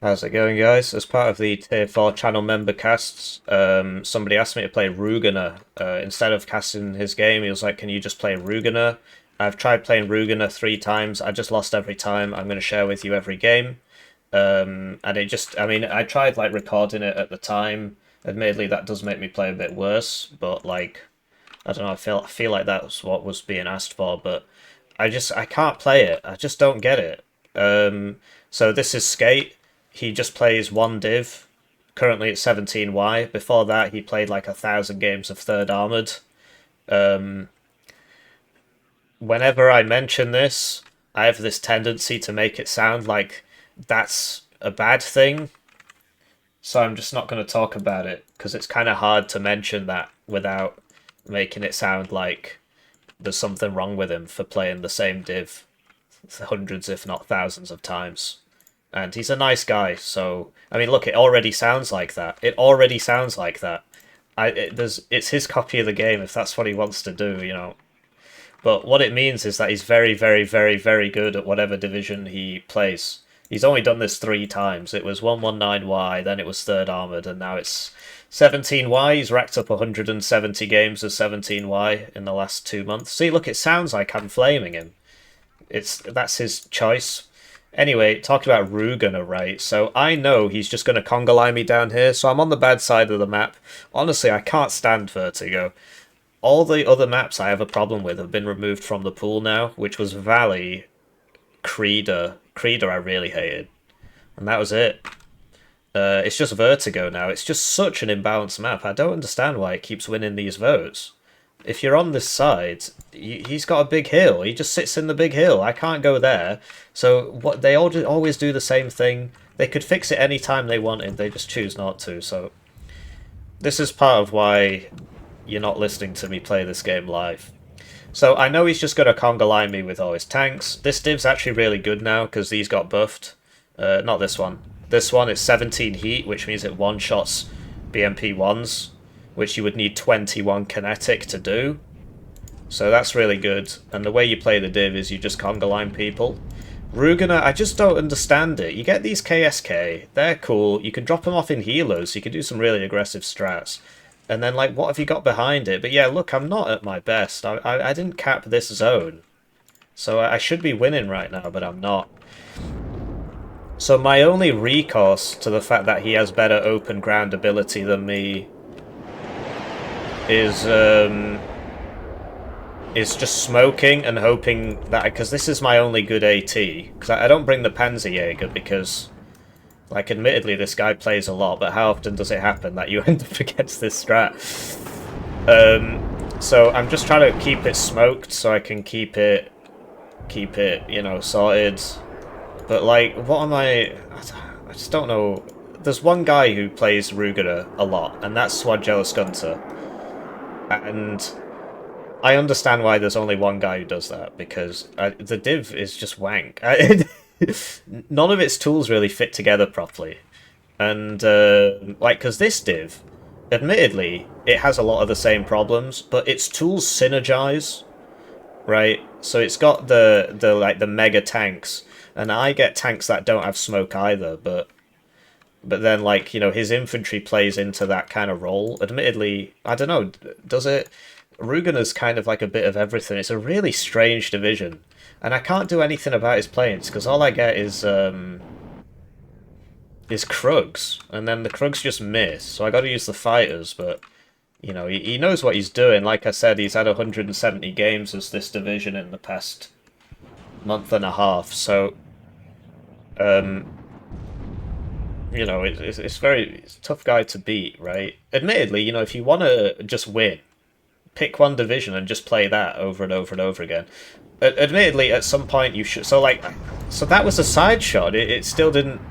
How's it going, guys? As part of the Tier 4 channel member casts, somebody asked me to play Rugener. Instead of casting his game, he was like, can you just play Rugener? I've tried playing Rugener 3 times. I just lost every time. I'm going to share with you every game. And it just, I mean, I tried like recording it at the time. Admittedly, that does make me play a bit worse, but like, I don't know, I feel like that's what was being asked for, but I can't play it. I just don't get it. So this is Skate. He just plays one div. Currently it's 17Y. Before that he played like 1,000 games of Third Armored. Um, Whenever I mention this, I have this tendency to make it sound like that's a bad thing. So I'm just not going to talk about it because it's kind of hard to mention that without making it sound like there's something wrong with him for playing the same div hundreds, if not thousands, of times. And he's a nice guy, so I mean, look, it already sounds like that. It already sounds like that. It's his copy of the game if that's what he wants to do, you know. But what it means is that he's very, very, very, very good at whatever division he plays. He's only done this 3 times. It was 119Y, then it was Third Armored, and now it's 17Y. He's racked up 170 games of 17Y in the last 2 months. See, look, it sounds like I'm flaming him. That's his choice. Anyway, talking about Rugener, right? So I know he's just going to conga line me down here, so I'm on the bad side of the map. Honestly, I can't stand Vertigo. All the other maps I have a problem with have been removed from the pool now, which was Valley, Creeder. Creeder I really hated. And that was it. It's just Vertigo now. It's just such an imbalanced map. I don't understand why it keeps winning these votes. If you're on this side, he's got a big hill. He just sits in the big hill. I can't go there. So what they always do the same thing. They could fix it any time they wanted. They just choose not to. So this is part of why you're not listening to me play this game live. So I know he's just going to conga line me with all his tanks. This div's actually really good now because these got buffed. Not this one. This one is 17 heat, which means it one-shots BMP 1s, which you would need 21 kinetic to do. So that's really good. And the way you play the div is you just conga line people. Rugener, I just don't understand it. You get these KSK, they're cool. You can drop them off in healers. You can do some really aggressive strats. And then, like, what have you got behind it? But yeah, look, I'm not at my best. I didn't cap this zone. So I should be winning right now, but I'm not. So my only recourse to the fact that he has better open ground ability than me is just smoking and hoping that, because this is my only good AT, because I don't bring the Panzerjäger because, like, admittedly this guy plays a lot, but how often does it happen that you end up against this strat? So I'm just trying to keep it smoked so I can keep it, you know, sorted. But like, what am I just don't know. There's one guy who plays Rugener a lot, and that's Swad Jealous Gunter. And I understand why there's only one guy who does that, because the div is just wank. None of its tools really fit together properly. And, like, because this div, admittedly, it has a lot of the same problems, but its tools synergize, right? So it's got the mega tanks, and I get tanks that don't have smoke either, but then, like, you know, his infantry plays into that kind of role. Admittedly, I don't know, does it? Rugener's kind of like a bit of everything. It's a really strange division. And I can't do anything about his planes, because all I get is Krugs. And then the Krugs just miss, so I gotta use the fighters, but, you know, he knows what he's doing. Like I said, he's had 170 games as this division in the past month and a half, so, you know, it's it's a tough guy to beat, right? Admittedly, you know, if you want to just win, pick one division and just play that over and over and over again. Admittedly, at some point you should... So, like... So that was a side shot. It still didn't...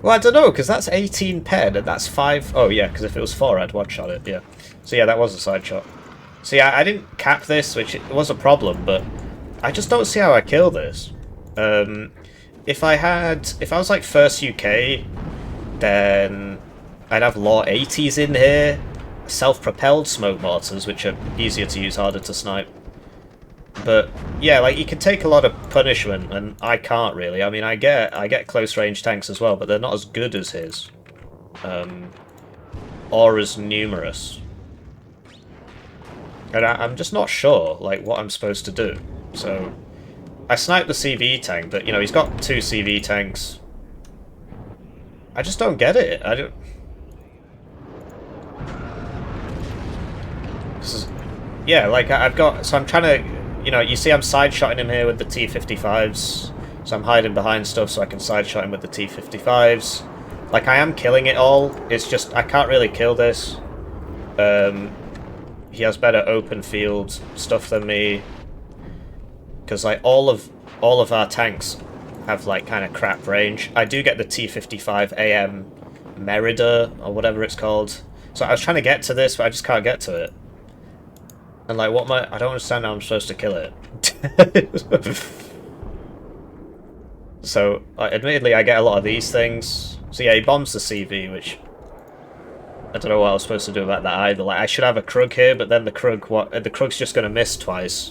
Well, I don't know, because that's 18 ped, and that's 5... Oh, yeah, because if it was 4, I'd one-shot it, yeah. So, yeah, that was a side shot. So, yeah, I didn't cap this, which it was a problem, but I just don't see how I kill this. If I was, like, first UK, then I'd have law 80s in here, self-propelled smoke mortars, which are easier to use, harder to snipe. But yeah, like you can take a lot of punishment, and I can't really. I mean, I get close range tanks as well, but they're not as good as his, um, or as numerous. And I'm just not sure like what I'm supposed to do. So I sniped the CV tank, but you know he's got 2 CV tanks. I just don't get it. I don't. Yeah, like I've got. So I'm trying to, you know, you see I'm side-shotting him here with the T55s. So I'm hiding behind stuff so I can side-shot him with the T55s. Like I am killing it all. It's just I can't really kill this. He has better open field stuff than me. Because like all of our tanks have like kind of crap range. I do get the T55 AM Merida or whatever it's called. So I was trying to get to this, but I just can't get to it. And like, I don't understand how I'm supposed to kill it. So, admittedly, I get a lot of these things. So yeah, he bombs the CV, which I don't know what I was supposed to do about that either. Like, I should have a Krug here, but then the Krug's just going to miss twice.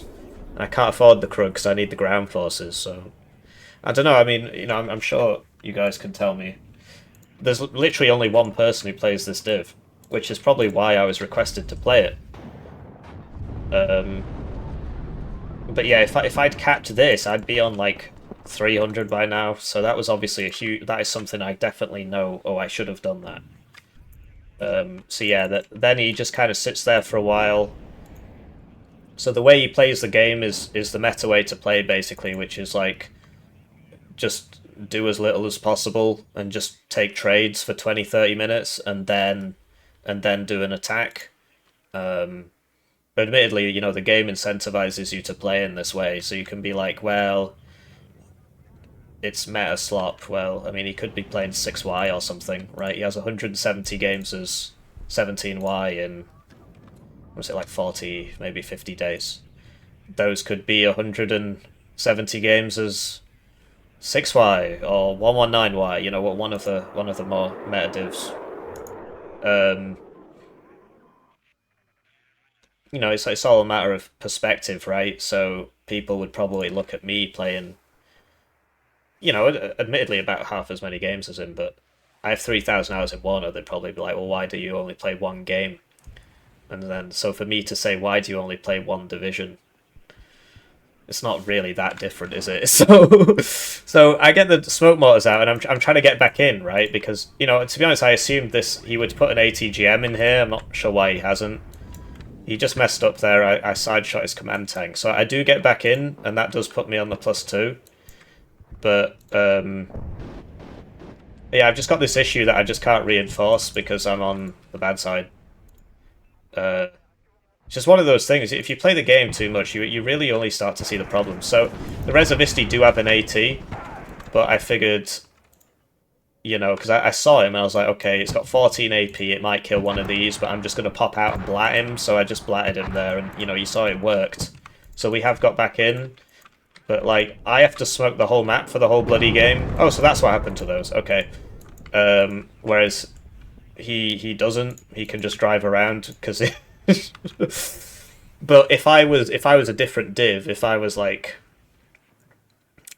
And I can't afford the Krug because I need the ground forces, so... I don't know, I mean, you know, I'm sure you guys can tell me. There's literally only one person who plays this div, which is probably why I was requested to play it. But yeah, if I'd capped this, I'd be on like 300 by now. So that was obviously a huge. That is something I definitely know. Oh, I should have done that. So yeah, then he just kind of sits there for a while. So the way he plays the game is the meta way to play basically, which is like just do as little as possible and just take trades for 20-30 minutes and then do an attack. But admittedly, you know, the game incentivizes you to play in this way, so you can be like, well, it's meta slop. Well, I mean, he could be playing 6Y or something, right? He has 170 games as 17Y in, was it like 40, maybe 50 days. Those could be 170 games as 6Y or 119Y, you know, one of the more meta divs. You know, it's all a matter of perspective, right? So people would probably look at me playing, you know, admittedly about half as many games as him, but I have 3,000 hours in Warno. They'd probably be like, well, why do you only play one game? And then, so for me to say, why do you only play one division? It's not really that different, is it? So I get the smoke mortars out, and I'm trying to get back in, right? Because, you know, to be honest, I assumed he would put an ATGM in here. I'm not sure why he hasn't. He just messed up there. I side-shot his command tank. So I do get back in, and that does put me on the +2. But, yeah, I've just got this issue that I just can't reinforce because I'm on the bad side. It's just one of those things. If you play the game too much, you really only start to see the problems. So the Reservisti do have an AT, but I figured, you know, because I saw him and I was like, okay, it's got 14 AP, it might kill one of these, but I'm just going to pop out and blat him, so I just blatted him there, and, you know, you saw it worked. So we have got back in, but, like, I have to smoke the whole map for the whole bloody game. Oh, so that's what happened to those, okay. Whereas he doesn't, he can just drive around, because But if I was a different div, if I was, like...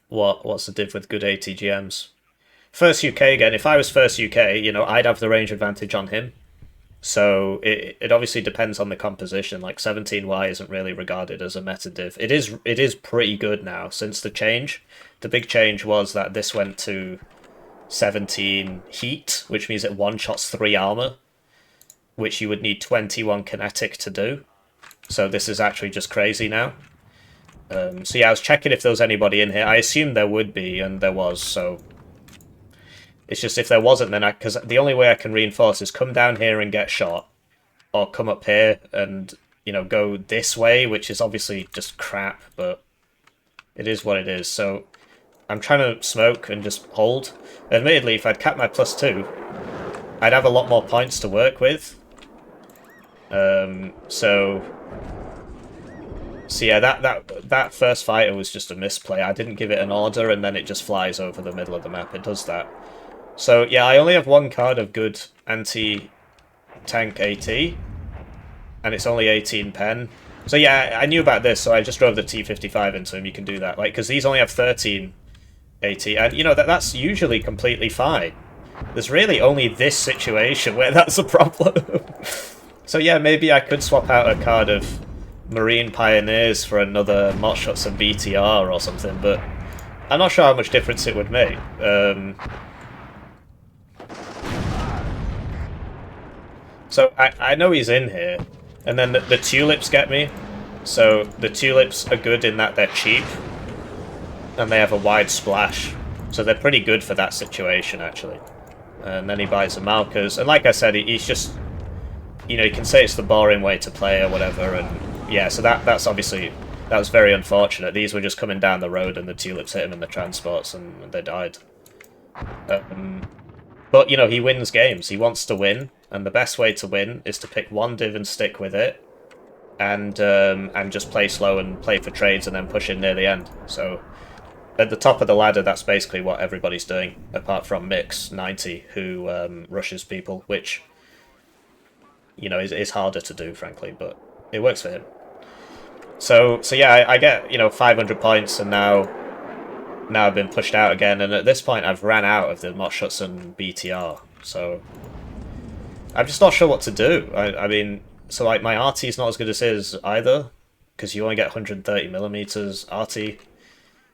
What's the div with good ATGMs? First UK again, if I was first UK, you know, I'd have the range advantage on him. So it obviously depends on the composition. Like 17Y isn't really regarded as a meta div. It is pretty good now since the change. The big change was that this went to 17 heat, which means it one-shots 3 armor, which you would need 21 kinetic to do. So this is actually just crazy now. So yeah, I was checking if there was anybody in here. I assumed there would be, and there was, so... It's just if there wasn't, then because the only way I can reinforce is come down here and get shot, or come up here and, you know, go this way, which is obviously just crap, but it is what it is. So I'm trying to smoke and just hold. Admittedly, if I'd capped my +2, I'd have a lot more points to work with. So yeah, that first fighter was just a misplay. I didn't give it an order, and then it just flies over the middle of the map. It does that. So, yeah, I only have one card of good anti-tank AT, and it's only 18 pen. So yeah, I knew about this, so I just drove the T55 into him. You can do that, like, because these only have 13 AT, and you know that's usually completely fine. There's really only this situation where that's a problem. So yeah, maybe I could swap out a card of Marine Pioneers for another Motshots and BTR or something, but I'm not sure how much difference it would make. So I know he's in here, and then the tulips get me. So the tulips are good in that they're cheap, and they have a wide splash. So they're pretty good for that situation, actually. And then he buys the Malkas, and like I said, he's just... You know, you can say it's the boring way to play or whatever, and yeah, so that's obviously... That was very unfortunate. These were just coming down the road, and the tulips hit him in the transports, and they died. But, you know, he wins games. He wants to win, and the best way to win is to pick one div and stick with it, and just play slow and play for trades and then push in near the end. So at the top of the ladder, that's basically what everybody's doing, apart from Mix90, who rushes people, which, you know, is harder to do, frankly, but it works for him. So yeah, I get, you know, 500 points, and now I've been pushed out again, and at this point I've ran out of the Motshots and BTR, so I'm just not sure what to do. I mean, so like my RT is not as good as his either, because you only get 130mm RT.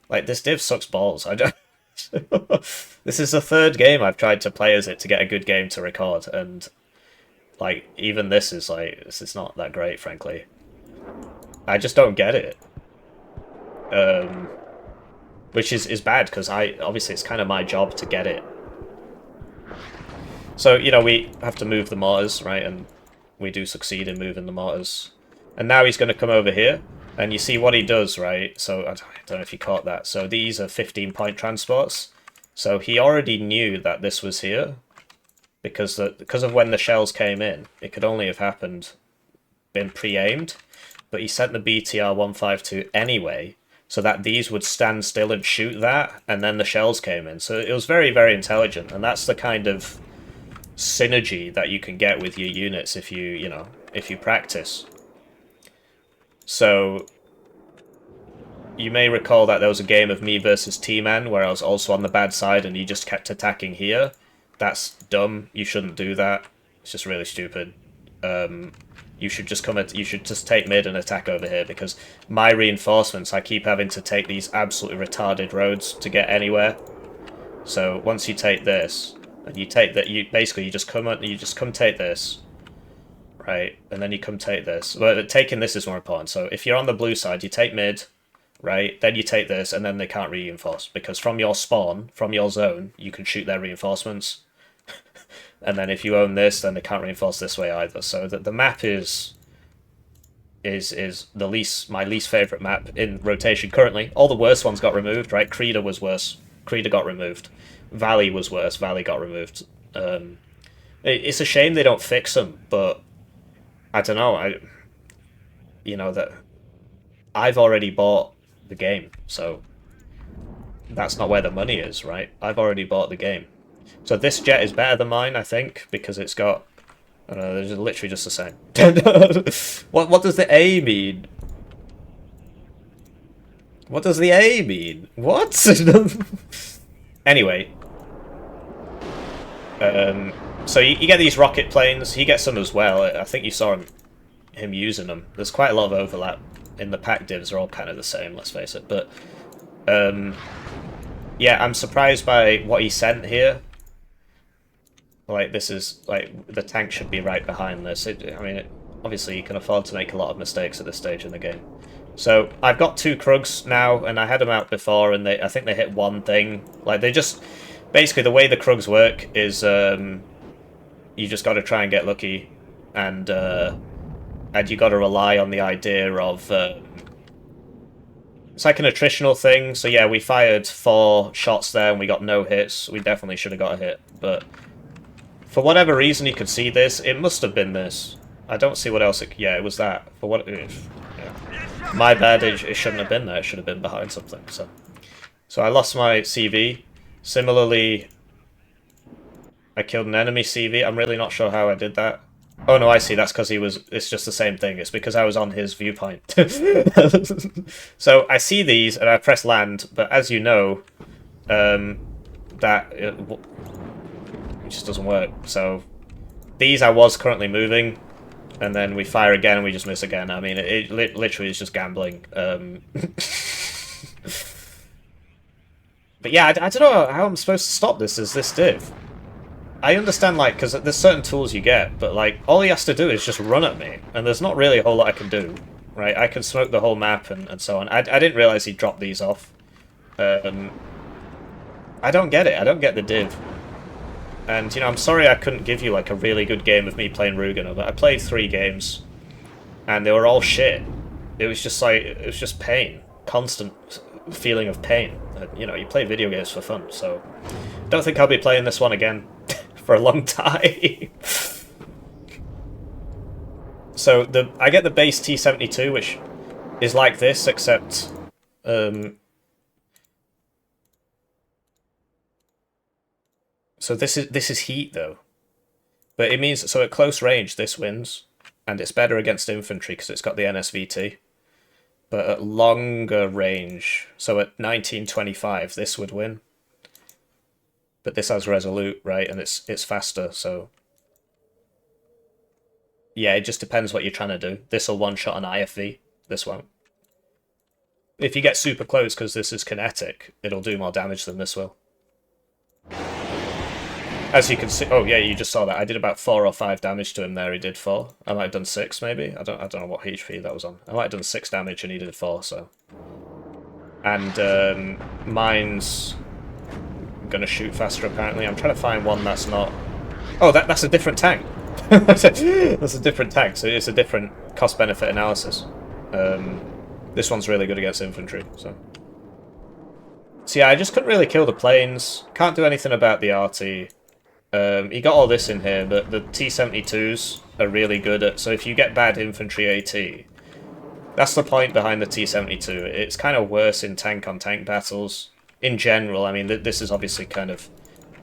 Like, this div sucks balls. I don't... This is the third game I've tried to play as it to get a good game to record, and like, even this is like, this is not that great, frankly. I just don't get it. Which is bad, because obviously it's kind of my job to get it. So, you know, we have to move the mortars, right, and we do succeed in moving the mortars. And now he's going to come over here, and you see what he does, right? So, I don't know if you caught that. So these are 15-point transports. So he already knew that this was here, because of when the shells came in. It could only have been pre-aimed, but he sent the BTR 152 anyway, so that these would stand still and shoot that, and then the shells came in. So it was very, very intelligent, and that's the kind of synergy that you can get with your units if you practice. So you may recall that there was a game of me versus T-Man where I was also on the bad side and he just kept attacking here. That's dumb. You shouldn't do that. It's just really stupid. You should just take mid and attack over here, because my reinforcements, I keep having to take these absolutely retarded roads to get anywhere. So once you take this, and you take that, you just come take this, right, and then you come take this. Well, taking this is more important. So if you're on the blue side, you take mid, right, then you take this, and then they can't reinforce, because from your spawn, from your zone, you can shoot their reinforcements. And then if you own this, then they can't reinforce this way either. So the map is my least favourite map in rotation currently. All the worst ones got removed, right? Creeder was worse. Creeder got removed. Valley was worse. Valley got removed. It's a shame they don't fix them, but I don't know. That I've already bought the game, so that's not where the money is, right? I've already bought the game. So this jet is better than mine, I think, because it's got... I don't know, they're literally just the same. What does the A mean? What does the A mean? What? Anyway. So you get these rocket planes. He gets them as well. I think you saw him using them. There's quite a lot of overlap. In the pack divs are all kind of the same, let's face it. But, yeah, I'm surprised by what he sent here. Like, this is, like, the tank should be right behind this. Obviously you can afford to make a lot of mistakes at this stage in the game. So, I've got 2 Krugs now, and I had them out before, and I think they hit one thing. Like, they just... Basically, the way the Krugs work is, you just gotta try and get lucky, and you gotta rely on the idea of... It's like an attritional thing, so yeah, we fired 4 shots there, and we got no hits. We definitely should have got a hit, but... For whatever reason you could see this, it must have been this. I don't see what else yeah, it was that. For what... Yeah. My bad, it shouldn't have been there. It should have been behind something, So I lost my CV. Similarly, I killed an enemy CV. I'm really not sure how I did that. Oh no, I see. That's because he was. It's just the same thing. It's because I was on his viewpoint. So I see these and I press land, but as you know, that it just doesn't work. So these I was currently moving, and then we fire again and we just miss again. I mean, it literally is just gambling. But yeah, I don't know how I'm supposed to stop this as this div. I understand, like, because there's certain tools you get, but, like, all he has to do is just run at me, and there's not really a whole lot I can do, right? I can smoke the whole map and so on. I didn't realise he dropped these off. I don't get it. I don't get the div. And, you know, I'm sorry I couldn't give you, like, a really good game of me playing Rugano, but I played 3 games, and they were all shit. It was just, like, it was just pain. Constant feeling of pain. You know, you play video games for fun, so... Don't think I'll be playing this one again for a long time. So I get the base T72, which is like this, except so this is heat though, but it means so at close range this wins, and it's better against infantry because it's got the NSVT. But at longer range, so at 1925, this would win. But this has Resolute, right, and it's faster, so... Yeah, it just depends what you're trying to do. This'll one-shot an IFV, this won't. If you get super close, because this is kinetic, it'll do more damage than this will. As you can see... Oh, yeah, you just saw that. I did about 4 or 5 damage to him there, he did 4. I might have done 6, maybe? I don't know what HP that was on. I might have done 6 damage and he did 4, so... And, mine's... gonna shoot faster apparently. I'm trying to find one that's not... Oh, that's a different tank. That's a different tank, so it's a different cost-benefit analysis. This one's really good against infantry, so... So yeah, I just couldn't really kill the planes. Can't do anything about the RT. You got all this in here, but the T-72s are really good at... So if you get bad infantry AT, that's the point behind the T-72. It's kind of worse in tank-on-tank battles. In general, I mean, this is obviously kind of...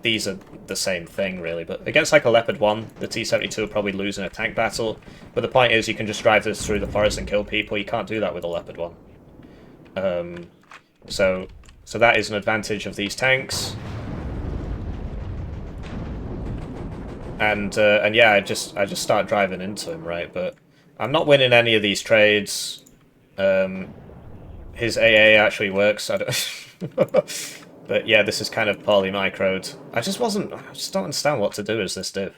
These are the same thing, really. But against, like, a Leopard 1, the T-72 will probably lose in a tank battle. But the point is, you can just drive this through the forest and kill people. You can't do that with a Leopard 1. So that is an advantage of these tanks. And yeah, I just start driving into him, right? But I'm not winning any of these trades. His AA actually works. I don't... But yeah, this is kind of poorly microed. I just don't understand what to do as this div.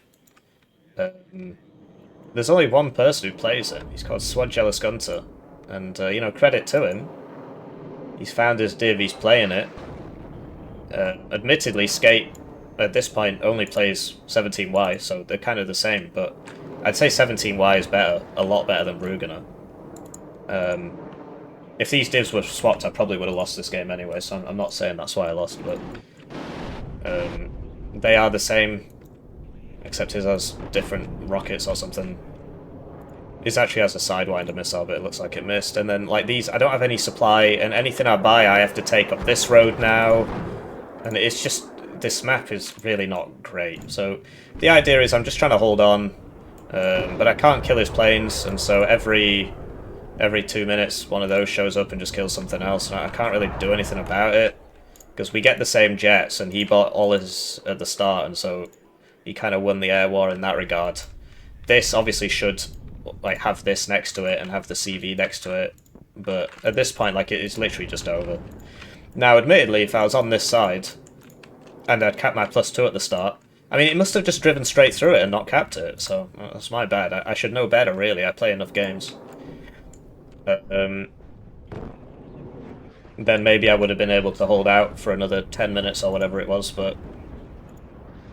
There's only one person who plays it. He's called Swad Jealous Gunter. And, you know, credit to him. He's found his div, he's playing it. Admittedly, Skate, at this point, only plays 17Y, so they're kind of the same, but I'd say 17Y is better, a lot better than Rugana. If these divs were swapped, I probably would have lost this game anyway, so I'm not saying that's why I lost, but... they are the same, except his has different rockets or something. His actually has a Sidewinder missile, but it looks like it missed. And then, like, these, I don't have any supply, and anything I buy, I have to take up this road now. And it's just... This map is really not great. So, the idea is I'm just trying to hold on, but I can't kill his planes, and so every 2 minutes, one of those shows up and just kills something else, and I can't really do anything about it, because we get the same jets, and he bought all his at the start, and so he kind of won the air war in that regard. This obviously should, like, have this next to it and have the CV next to it, but at this point, like, it is literally just over. Now, admittedly, if I was on this side, and I'd capped my +2 at the start, I mean, it must have just driven straight through it and not capped it, so that's my bad. I should know better, really. I play enough games. Then maybe I would have been able to hold out for another 10 minutes or whatever it was, but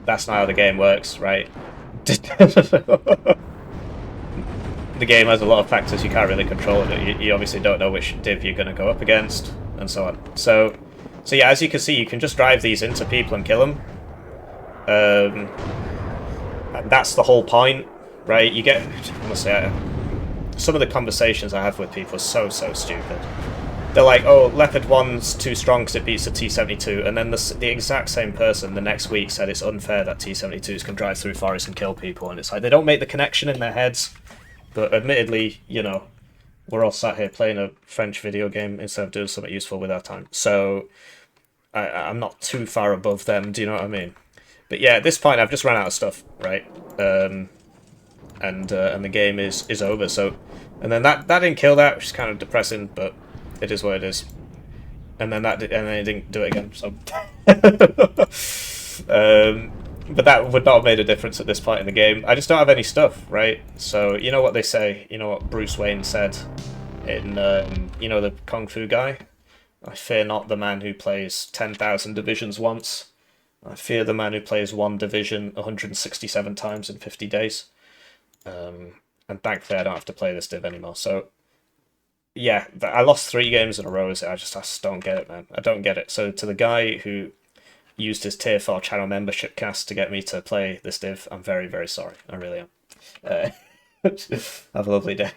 that's not how the game works, right? The game has a lot of factors you can't really control. You obviously don't know which div you're going to go up against, and so on. So yeah, as you can see, you can just drive these into people and kill them. And that's the whole point, right? You get... Honestly, some of the conversations I have with people are so stupid. they're like, oh, Leopard 1's too strong because it beats the T-72, and then the exact same person the next week said it's unfair that T-72s can drive through forests and kill people, and it's like, they don't make the connection in their heads, but admittedly, you know, we're all sat here playing a French video game instead of doing something useful with our time, so I'm not too far above them, do you know what I mean? But yeah, at this point, I've just run out of stuff, right? And the game is over, so... And then that didn't kill that, which is kind of depressing, but it is what it is. And then and then it didn't do it again, so... but that would not have made a difference at this point in the game. I just don't have any stuff, right? So, you know what they say, you know what Bruce Wayne said in, you know, the Kung Fu guy? I fear not the man who plays 10,000 divisions once. I fear the man who plays one division 167 times in 50 days. And thankfully I don't have to play this div anymore. So, yeah, I lost 3 games in a row. I just don't get it, man. I don't get it. So to the guy who used his tier 4 channel membership cast to get me to play this div, I'm very, very sorry. I really am. Have a lovely day.